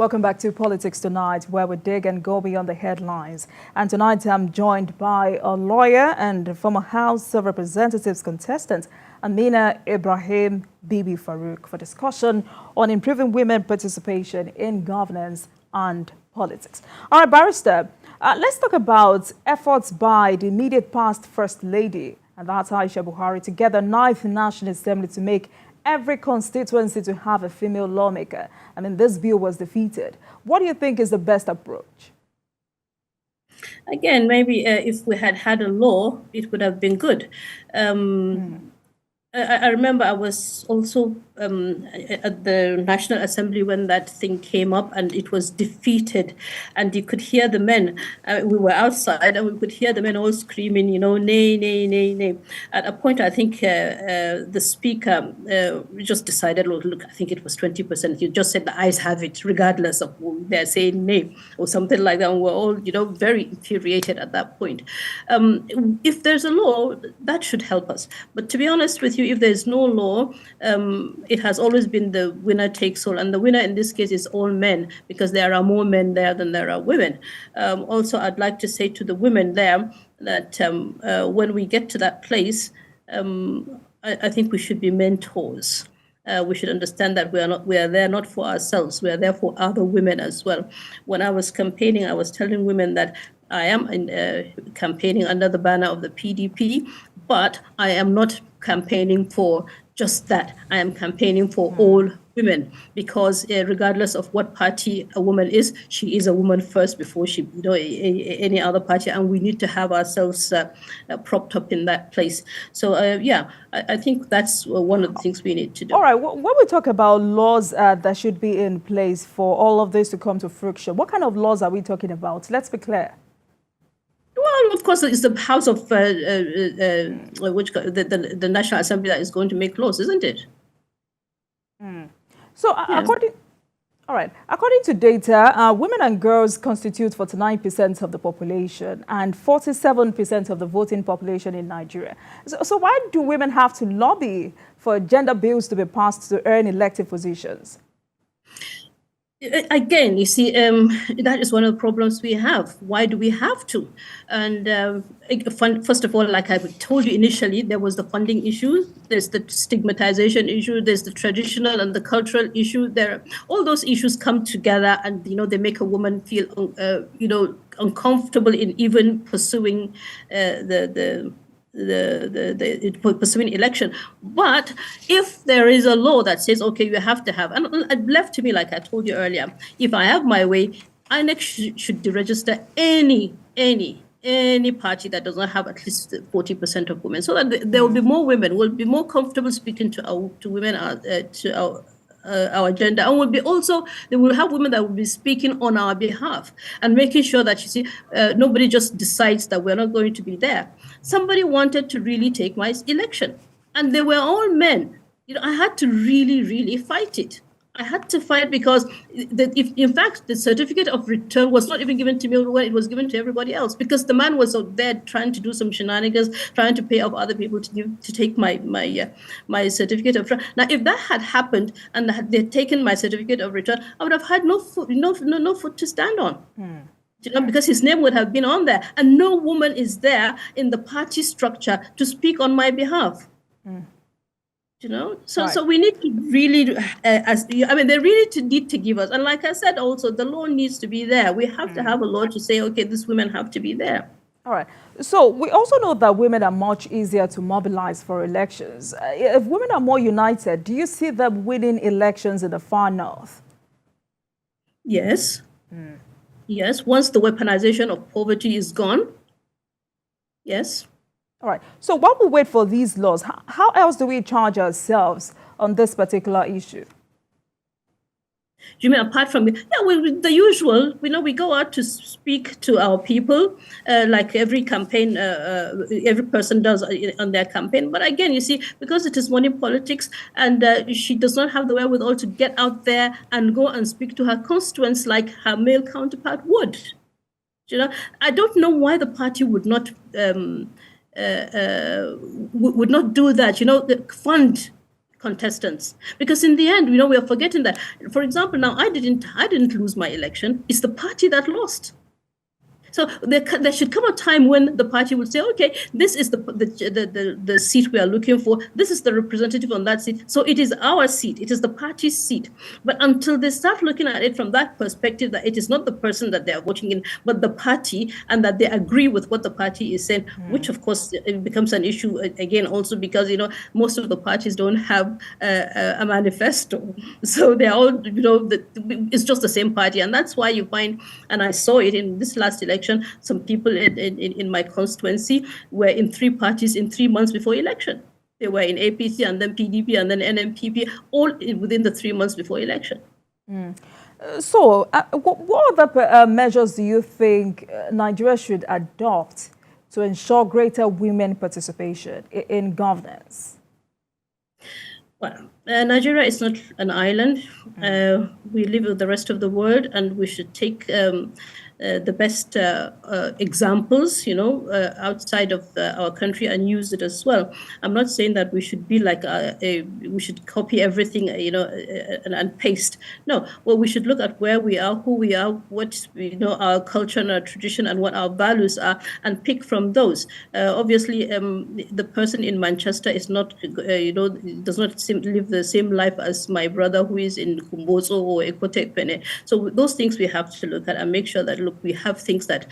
Welcome back to Politics Tonight, where we dig and go beyond the headlines. And tonight I'm joined by a lawyer and former House of Representatives contestant, Amina Ibrahim Bibi Faruq, for discussion on improving women participation in governance and politics. All right, Barrister, let's talk about efforts by the immediate past First Lady, and that's Aisha Buhari, to get the 9th National Assembly to make every constituency to have a female lawmaker. I mean, this bill was defeated. What do you think is the best approach? Again, maybe if we had had a law, it would have been good. I remember I was also at the National Assembly when that thing came up and it was defeated, and you could hear the men. We were outside and we could hear the men all screaming, you know, nay, nay, nay, nay. At a point, I think the speaker just decided, look, I think it was 20%. You just said the ayes have it, regardless of who they're saying nay or something like that. And we're all, you know, very infuriated at that point. If there's a law, that should help us. But to be honest with you, if there's no law, it has always been the winner takes all, and the winner in this case is all men, because there are more men there than there are women. Also, I'd like to say to the women there that when we get to that place, I think we should be mentors. We should understand that we are there not for ourselves, we are there for other women as well. When I was campaigning, I was telling women that I am campaigning under the banner of the PDP, but I am not campaigning for just that. I am campaigning for all women, because regardless of what party a woman is, she is a woman first before she, you know, any other party, and we need to have ourselves propped up in that place. So yeah, I think that's one of the things we need to do. All right, when we talk about laws that should be in place for all of this to come to fruition, what kind of laws are we talking about? Let's be clear. Well, of course, it's the House of the National Assembly that is going to make laws, isn't it? So, according to data, women and girls constitute 49% of the population and 47% of the voting population in Nigeria. So why do women have to lobby for gender bills to be passed to earn elective positions? Again, you see, that is one of the problems we have. Why do we have to? And first of all, like I told you initially, there was the funding issue, there's the stigmatization issue, there's the traditional and the cultural issue. All those issues come together, and you know, they make a woman feel you know, uncomfortable in even pursuing pursuing election. But if there is a law that says, okay, you have to have, and left to me, like I told you earlier, if I have my way, INEC should deregister any party that does not have at least 40% of women, so that there will be more women, will be more comfortable speaking to women, to our agenda, and they will have women that will be speaking on our behalf and making sure that, you see, nobody just decides that we're not going to be there. Somebody wanted to really take my election, and they were all men. You know, I had to really fight it. I had to fight, because in fact, the certificate of return was not even given to me when it was given to everybody else, because the man was out there trying to do some shenanigans, trying to pay off other people to take my certificate of return. Now, if that had happened and they'd taken my certificate of return, I would have had no foot to stand on. You know, because his name would have been on there, and no woman is there in the party structure to speak on my behalf. You know, so we need to really, they really need to give us, and like I said, also the law needs to be there. We have to have a law to say, okay, these women have to be there. All right. So we also know that women are much easier to mobilize for elections. If women are more united, do you see them winning elections in the far north? Yes. Yes. Once the weaponization of poverty is gone. Yes. All right. So while we wait for these laws, how else do we charge ourselves on this particular issue? You mean apart from the usual? We go out to speak to our people, like every campaign, every person does on their campaign. But again, you see, because it is money politics, and she does not have the wherewithal to get out there and go and speak to her constituents like her male counterpart would. You know, I don't know why the party would not do that. You know, fund contestants, because in the end, we are forgetting that, for example, now I didn't lose my election. It's the party that lost. So there should come a time when the party will say, okay, this is the seat we are looking for. This is the representative on that seat. So it is our seat. It is the party's seat. But until they start looking at it from that perspective, that it is not the person that they are voting in, but the party, and that they agree with what the party is saying, which of course it becomes an issue again also because, most of the parties don't have a manifesto. So they're all, it's just the same party. And that's why you find, and I saw it in this last election, some people in my constituency were in 3 parties in 3 months before election. They were in APC and then PDP and then NMPP, all within the 3 months before election. So what other measures do you think Nigeria should adopt to ensure greater women participation in governance? Well, Nigeria is not an island. We live with the rest of the world, and we should take the best examples, outside of our country and use it as well. I'm not saying that we should be like we should copy everything, and paste. No, well, we should look at where we are, who we are, what our culture and our tradition, and what our values are, and pick from those. Obviously, the person in Manchester is not, does not live the same life as my brother who is in Kumbozo or Ekotekpene. So those things we have to look at and make sure that we have things that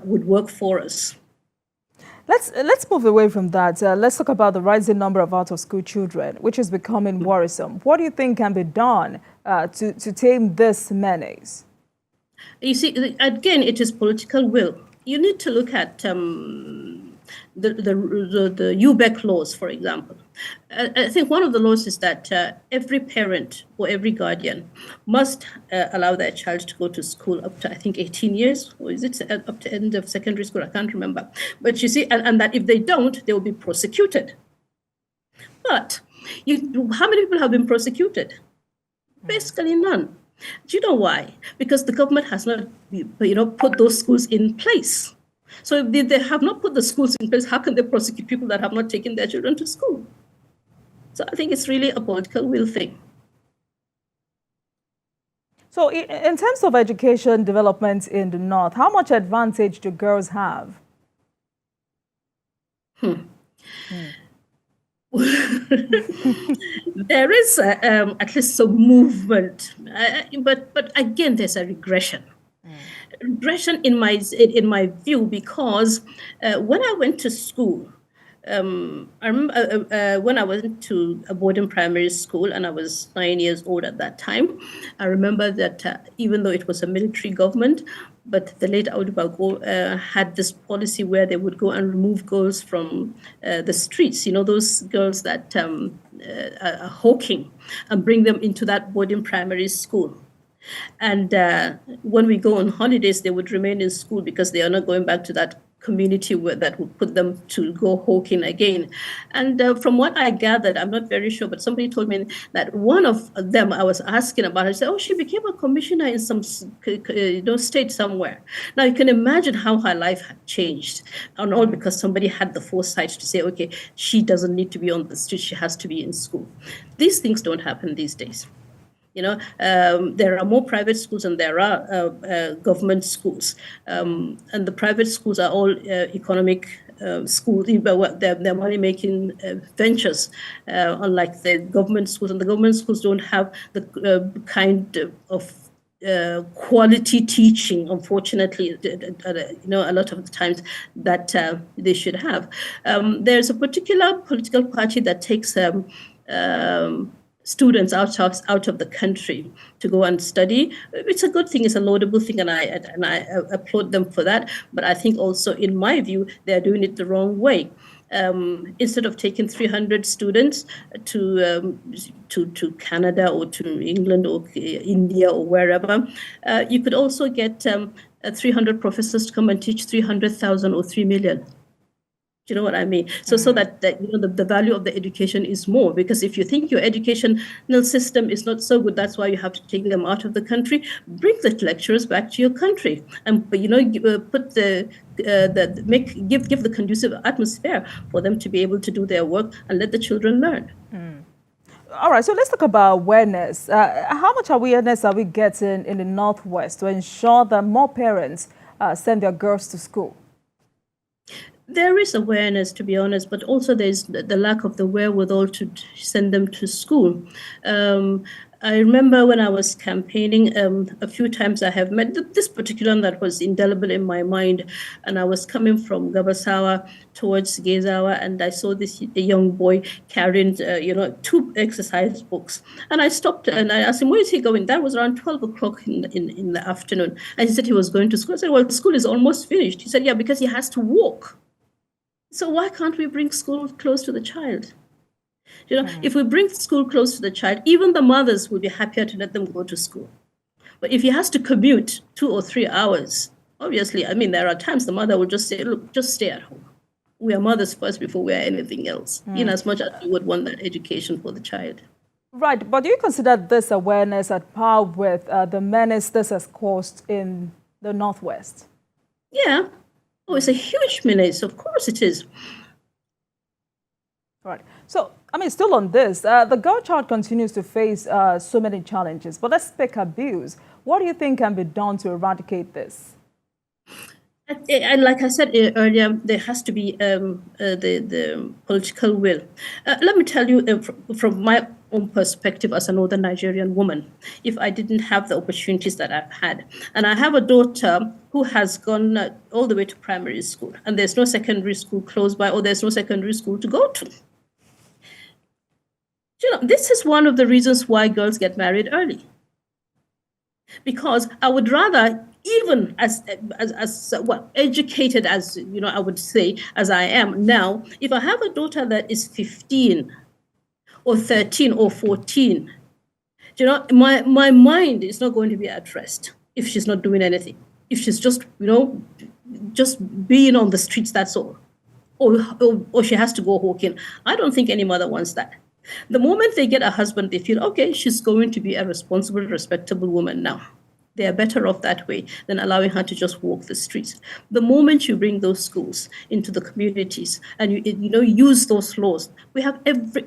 would work for us. Let's move away from that. Let's talk about the rising number of out-of-school children, which is becoming worrisome. What do you think can be done to tame this menace? You see, again, it is political will. You need to look at the UBEC laws, for example. I think one of the laws is that every parent or every guardian must allow their child to go to school up to, I think, 18 years, or is it up to end of secondary school? I can't remember. But you see, and that if they don't, they will be prosecuted. But how many people have been prosecuted? Basically none. Do you know why? Because the government has not, put those schools in place. So if they have not put the schools in place, how can they prosecute people that have not taken their children to school? So I think it's really a political will thing. So in terms of education development in the North, how much advantage do girls have? There is at least some movement, but again, there's a regression. Regression in my view, because when I went to school, I remember when I went to a boarding primary school and I was 9 years old at that time. I remember that even though it was a military government, but the late Audubago had this policy where they would go and remove girls from the streets, those girls that are hawking, and bring them into that boarding primary school. And when we go on holidays, they would remain in school because they are not going back to that community that would put them to go hawking again. And from what I gathered, I'm not very sure, but somebody told me that one of them I was asking about, I said, oh, she became a commissioner in some state somewhere. Now you can imagine how her life had changed, and all because somebody had the foresight to say, okay, she doesn't need to be on the street, she has to be in school. These things don't happen these days. There are more private schools than there are government schools. And the private schools are all economic schools. They're money-making ventures, unlike the government schools. And the government schools don't have the kind of quality teaching, unfortunately, a lot of the times that they should have. There's a particular political party that takes students out of the country to go and study. It's a good thing, it's a laudable thing, and I applaud them for that. But I think also, in my view, they're doing it the wrong way. Instead of taking 300 students to Canada or to England or India or wherever, you could also get 300 professors to come and teach 300,000 or 3 million. Do you know what I mean? So that the value of the education is more, because if you think your educational system is not so good, that's why you have to take them out of the country. Bring the lecturers back to your country, and put give the conducive atmosphere for them to be able to do their work and let the children learn. All right, so let's talk about awareness. How much awareness are we getting in the Northwest to ensure that more parents send their girls to school? There is awareness, to be honest, but also there's the lack of the wherewithal to send them to school. I remember when I was campaigning, a few times I have met this particular one that was indelible in my mind. And I was coming from Gabasawa towards Gezawa, and I saw a young boy carrying, 2 exercise books. And I stopped and I asked him, where is he going? That was around 12 o'clock in the afternoon. And he said he was going to school. I said, well, school is almost finished. He said, yeah, because he has to walk. So why can't we bring school close to the child? If we bring school close to the child, even the mothers will be happier to let them go to school. But if he has to commute 2 or 3 hours, obviously, there are times the mother will just say, look, just stay at home. We are mothers first before we are anything else, in as much as we would want that education for the child. Right, but do you consider this awareness at par with the menace this has caused in the Northwest? Yeah. Oh, it's a huge menace. Of course it is. Right. So, still on this, the girl child continues to face so many challenges. But let's pick abuse. What do you think can be done to eradicate this? And like I said earlier, there has to be the political will. Let me tell you, from my own perspective as a Northern Nigerian woman, if I didn't have the opportunities that I've had, and I have a daughter who has gone all the way to primary school, and there's no secondary school close by, or there's no secondary school to go to. This is one of the reasons why girls get married early. Because I would rather, even as educated as, I would say, as I am now, if I have a daughter that is 15 or 13 or 14, my mind is not going to be at rest if she's not doing anything. If she's just, just being on the streets, that's all. Or she has to go hawking. I don't think any mother wants that. The moment they get a husband, they feel, okay, she's going to be a responsible, respectable woman now. They are better off that way than allowing her to just walk the streets. The moment you bring those schools into the communities and you use those laws, we have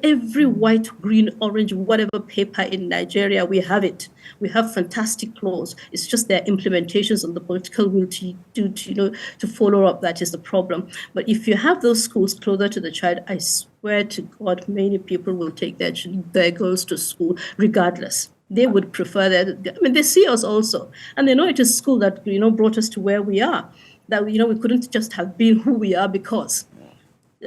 every white, green, orange, whatever paper in Nigeria, we have it. We have fantastic laws. It's just their implementations and the political will to follow up that is the problem. But if you have those schools closer to the child, I swear to God, many people will take their girls to school regardless. They would prefer that. They see us also, and they know it is school that brought us to where we are. That we couldn't just have been who we are because.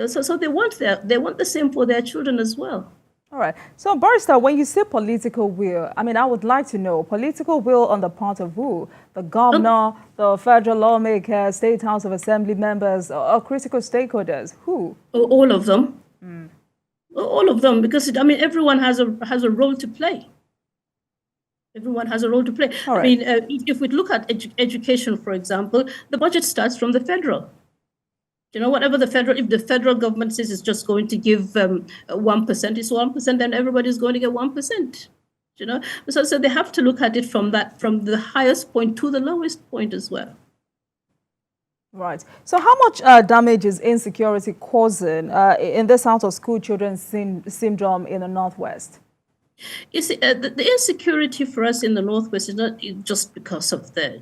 So they want the same for their children as well. All right. So, Barrister, when you say political will, I would like to know political will on the part of who? The governor, the federal lawmakers, State House of Assembly members, or critical stakeholders? Who? All of them. All of them, because everyone has a role to play. Everyone has a role to play. Right. If we look at education, for example, the budget starts from the federal. Whatever if the federal government says it's just going to give 1%, it's 1%, then everybody's going to get 1%. So they have to look at it from the highest point to the lowest point as well. Right. So how much damage is insecurity causing in this out-of-school children's syndrome in the Northwest? You see, the insecurity for us in the Northwest is not just because of the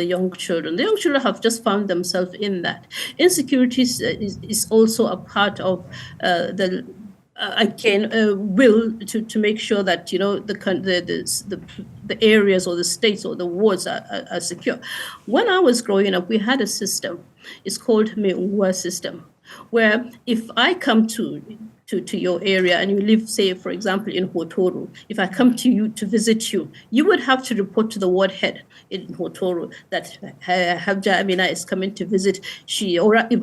young children. The young children have just found themselves in that. Insecurity is also a part of the will to make sure that the areas or the states or the wards are secure. When I was growing up, we had a system. It's called Meungwa system, where if I come to your area and you live, say, for example, in Hotoro, if I come to you to visit you, you would have to report to the ward head in Hotoro that Habja Amina is coming to visit.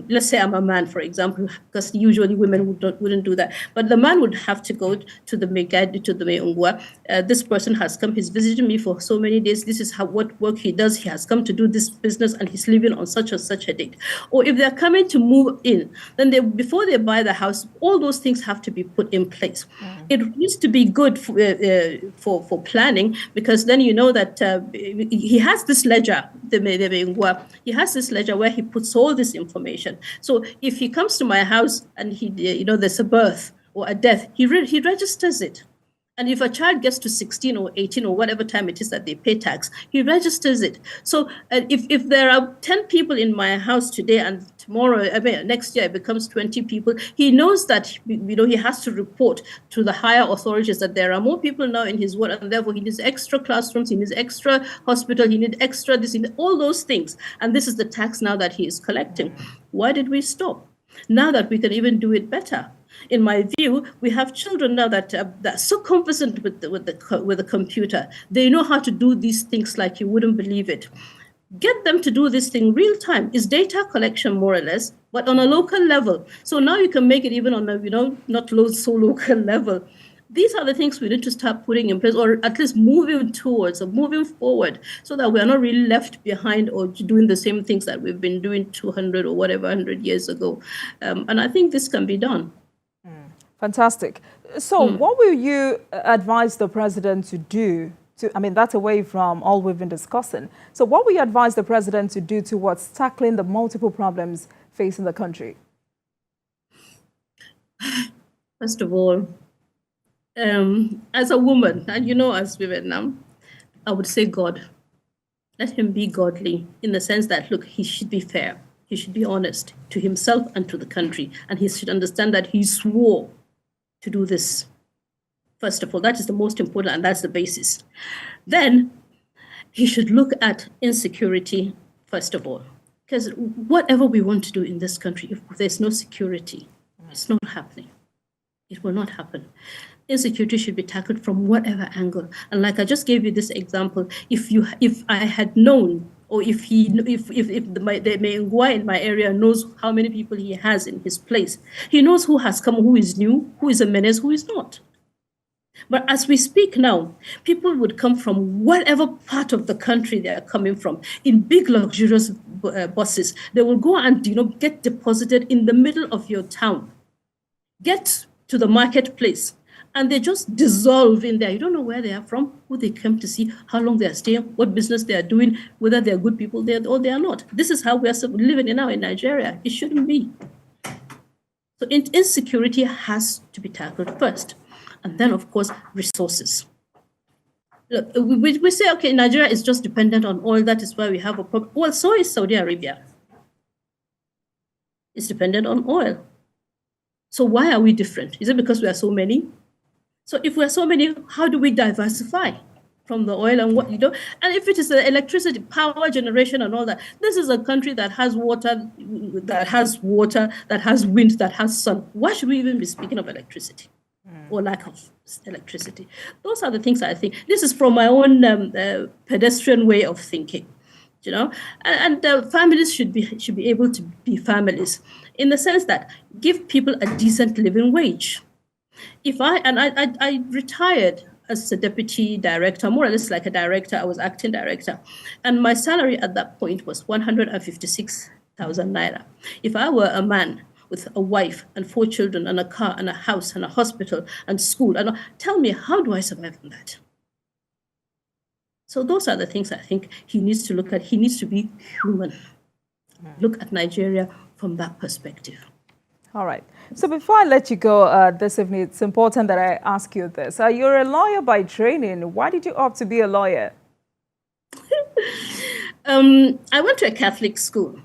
Let's say I'm a man, for example, because usually women wouldn't do that. But the man would have to go to the Meungwa. This person has come, he's visited me for so many days. This is what work he does. He has come to do this business and he's leaving on such and such a date. Or if they're coming to move in, then before they buy the house, all those things have to be put in place. It used to be good for planning, because then you know that he has this ledger, he has this ledger where he puts all this information. So if he comes to my house and there's a birth, or a death, he registers it. And if a child gets to 16 or 18 or whatever time it is that they pay tax, he registers it. So if there are 10 people in my house today and tomorrow, next year it becomes 20 people, he knows that he has to report to the higher authorities that there are more people now in his ward, and therefore he needs extra classrooms, he needs extra hospital, he needs extra this, all those things. And this is the tax now that he is collecting. Why did we stop? Now that we can even do it better. In my view, we have children now that are so conversant with the computer. They know how to do these things like you wouldn't believe it. Get them to do this thing real time. It's data collection, more or less, but on a local level. So now you can make it even on a, not so local level. These are the things we need to start putting in place, or at least moving towards or moving forward, so that we are not really left behind or doing the same things that we've been doing 200 or whatever 100 years ago. And I think this can be done. Fantastic. So what will you advise the president to do? That's away from all we've been discussing. So what will you advise the president to do towards tackling the multiple problems facing the country? First of all, as a woman, and as women now, I would say God. Let him be godly in the sense that, look, he should be fair. He should be honest to himself and to the country. And he should understand that he swore to do this. First of all, that is the most important, and that's the basis. Then he should look at insecurity, first of all. Because whatever we want to do in this country, if there's no security, it's not happening. It will not happen. Insecurity should be tackled from whatever angle. And like I just gave you this example, if I had known, or if the Mengwa in my area knows how many people he has in his place, he knows who has come, who is new, who is a menace, who is not. But as we speak now, people would come from whatever part of the country they are coming from in big luxurious buses. They will go and get deposited in the middle of your town, get to the marketplace, and they just dissolve in there. You don't know where they are from, who they came to see, how long they are staying, what business they are doing, whether they are good people there or they are not. This is how we are living now in Nigeria. It shouldn't be. So insecurity has to be tackled first. And then, of course, resources. Look, we say, okay, Nigeria is just dependent on oil. That is why we have a problem. Well, so is Saudi Arabia. It's dependent on oil. So why are we different? Is it because we are so many? So if we are so many, how do we diversify from the oil and what you do? And if it is the electricity, power generation and all that, this is a country that has water, that has wind, that has sun. Why should we even be speaking of electricity or lack of electricity? Those are the things I think. This is from my own pedestrian way of thinking, and families should be able to be families in the sense that give people a decent living wage. I retired as a deputy director, more or less like a director. I was acting director. And my salary at that point was 156,000 naira. If I were a man with a wife and 4 children and a car and a house and a hospital and school, and tell me, how do I survive on that? So those are the things I think he needs to look at. He needs to be human. Look at Nigeria from that perspective. All right. So before I let you go this evening, it's important that I ask you this. You're a lawyer by training. Why did you opt to be a lawyer? I went to a Catholic school.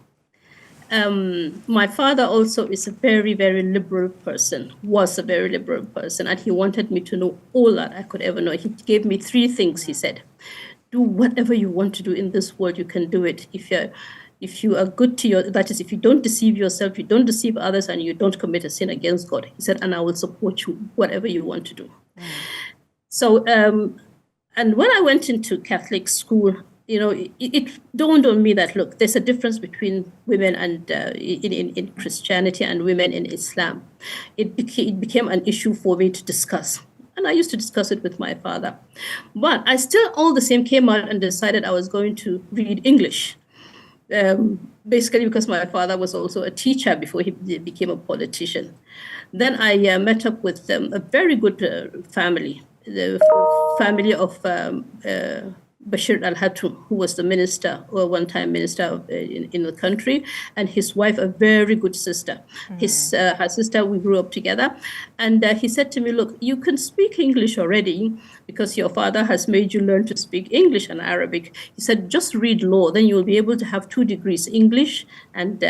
My father also is a very, very liberal person, was a very liberal person, and he wanted me to know all that I could ever know. He gave me 3 things, he said. Do whatever you want to do in this world, you can do it. If you are good to that is, if you don't deceive yourself, you don't deceive others, and you don't commit a sin against God. He said, and I will support you, whatever you want to do. So, and when I went into Catholic school, it dawned on me that, look, there's a difference between women and in Christianity and women in Islam. It became an issue for me to discuss. And I used to discuss it with my father. But I still, all the same, came out and decided I was going to read English. Basically because my father was also a teacher before he became a politician. Then I met up with a very good family, the family of Bashir al-Hattum, who was the minister, or one-time minister in the country, and his wife, a very good sister. Her sister, we grew up together. And he said to me, look, you can speak English already because your father has made you learn to speak English and Arabic. He said, just read law, then you'll be able to have 2 degrees, English and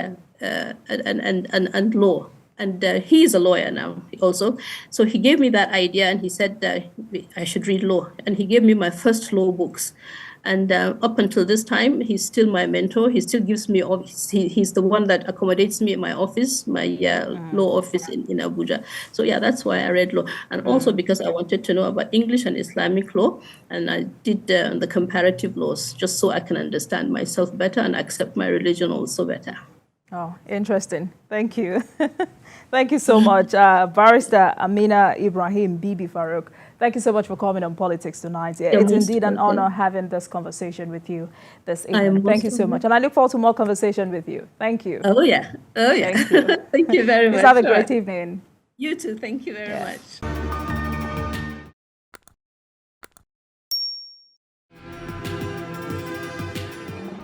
law. And he is a lawyer now also. So he gave me that idea, and he said I should read law. And he gave me my first law books. And up until this time, he's still my mentor. He still gives me, he's the one that accommodates me in my office, my law office in Abuja. So yeah, that's why I read law. And also because I wanted to know about English and Islamic law. And I did the comparative laws, just so I can understand myself better and accept my religion also better. Oh, interesting. Thank you. Thank you so much, Barrister Amina Ibrahim Bibi Faruq. Thank you so much for coming on Politics Tonight. Yeah, it's indeed an honor having this conversation with you this evening. Thank you so much. And I look forward to more conversation with you. Thank you. Oh, yeah. Oh, yeah. Thank you. Thank you very much. Have a great evening. You too. Thank you very much.